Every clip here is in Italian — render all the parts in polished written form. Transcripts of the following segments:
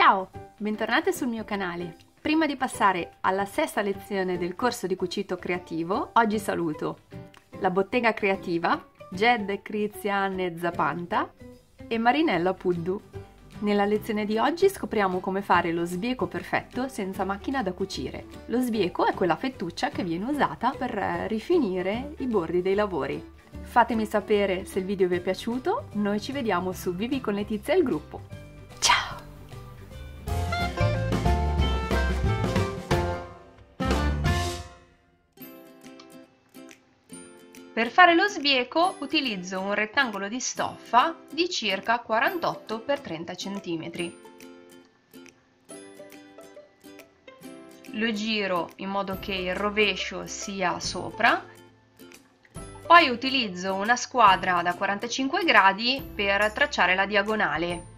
Ciao, bentornate sul mio canale. Prima di passare alla sesta lezione del corso di cucito creativo, oggi saluto la Bottega Creativa, Jed Criziane Zapanta e Marinella Puddu. Nella lezione di oggi scopriamo come fare lo sbieco perfetto senza macchina da cucire. Lo sbieco è quella fettuccia che viene usata per rifinire i bordi dei lavori. Fatemi sapere se il video vi è piaciuto, noi ci vediamo su Vivi con Letizia e il gruppo. Ciao! Per fare lo sbieco utilizzo un rettangolo di stoffa di circa 48 x 30 cm. Lo giro in modo che il rovescio sia sopra, poi utilizzo una squadra da 45 gradi per tracciare la diagonale.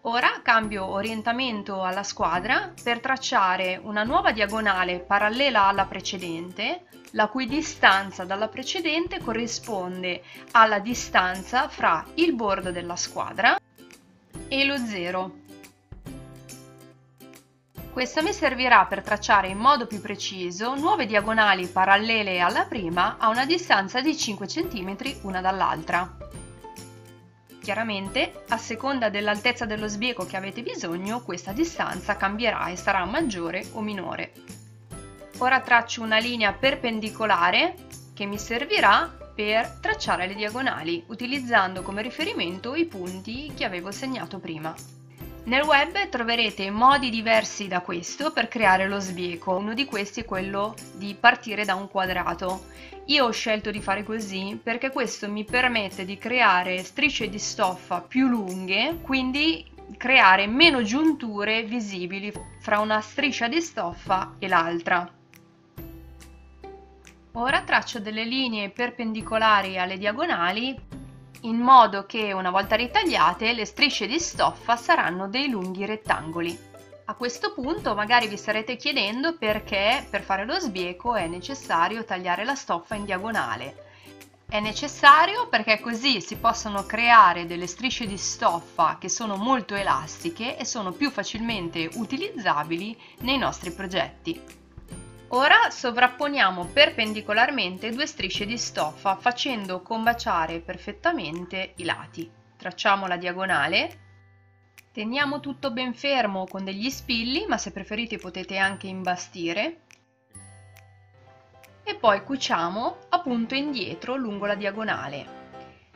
Ora cambio orientamento alla squadra per tracciare una nuova diagonale parallela alla precedente, la cui distanza dalla precedente corrisponde alla distanza fra il bordo della squadra e lo zero. Questa mi servirà per tracciare in modo più preciso nuove diagonali parallele alla prima a una distanza di 5 cm una dall'altra. Chiaramente, a seconda dell'altezza dello sbieco che avete bisogno, questa distanza cambierà e sarà maggiore o minore. Ora traccio una linea perpendicolare che mi servirà per tracciare le diagonali, utilizzando come riferimento i punti che avevo segnato prima. Nel web troverete modi diversi da questo per creare lo sbieco. Uno di questi è quello di partire da un quadrato. Io ho scelto di fare così perché questo mi permette di creare strisce di stoffa più lunghe, quindi creare meno giunture visibili fra una striscia di stoffa e l'altra. Ora traccio delle linee perpendicolari alle diagonali in modo che una volta ritagliate le strisce di stoffa saranno dei lunghi rettangoli. A questo punto magari vi starete chiedendo perché per fare lo sbieco è necessario tagliare la stoffa in diagonale. È necessario perché così si possono creare delle strisce di stoffa che sono molto elastiche e sono più facilmente utilizzabili nei nostri progetti. Ora sovrapponiamo perpendicolarmente due strisce di stoffa facendo combaciare perfettamente i lati. Tracciamo la diagonale, teniamo tutto ben fermo con degli spilli, ma se preferite potete anche imbastire, e poi cuciamo a punto indietro lungo la diagonale.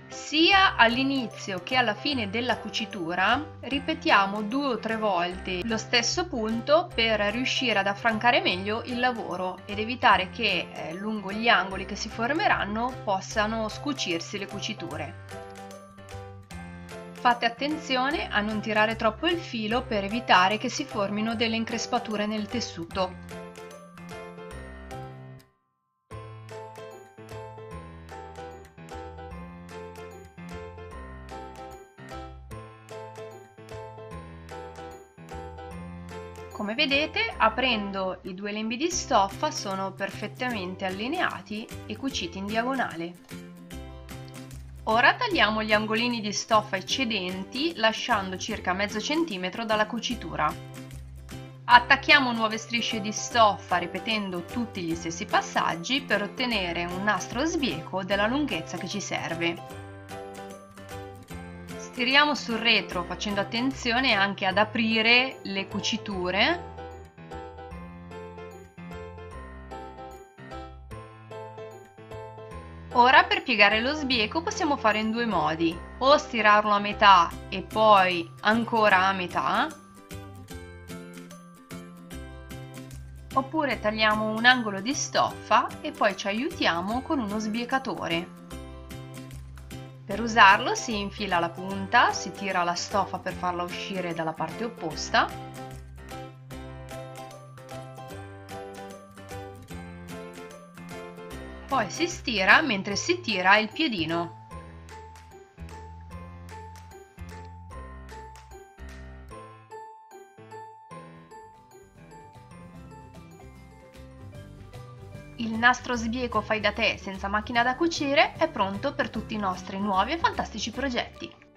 Sia all'inizio che alla fine della cucitura ripetiamo 2 o 3 volte lo stesso punto per riuscire ad affrancare meglio il lavoro ed evitare che lungo gli angoli che si formeranno possano scucirsi le cuciture. Fate attenzione a non tirare troppo il filo per evitare che si formino delle increspature nel tessuto. Come vedete, aprendo i due lembi di stoffa sono perfettamente allineati e cuciti in diagonale. Ora tagliamo gli angolini di stoffa eccedenti lasciando circa mezzo centimetro dalla cucitura. Attacchiamo nuove strisce di stoffa ripetendo tutti gli stessi passaggi per ottenere un nastro sbieco della lunghezza che ci serve. Stiriamo sul retro facendo attenzione anche ad aprire le cuciture. Ora per piegare lo sbieco possiamo fare in due modi, o stirarlo a metà e poi ancora a metà, oppure tagliamo un angolo di stoffa e poi ci aiutiamo con uno sbiecatore. Per usarlo si infila la punta, si tira la stoffa per farla uscire dalla parte opposta. Poi si stira mentre si tira il piedino. Il nastro sbieco fai da te senza macchina da cucire è pronto per tutti i nostri nuovi e fantastici progetti.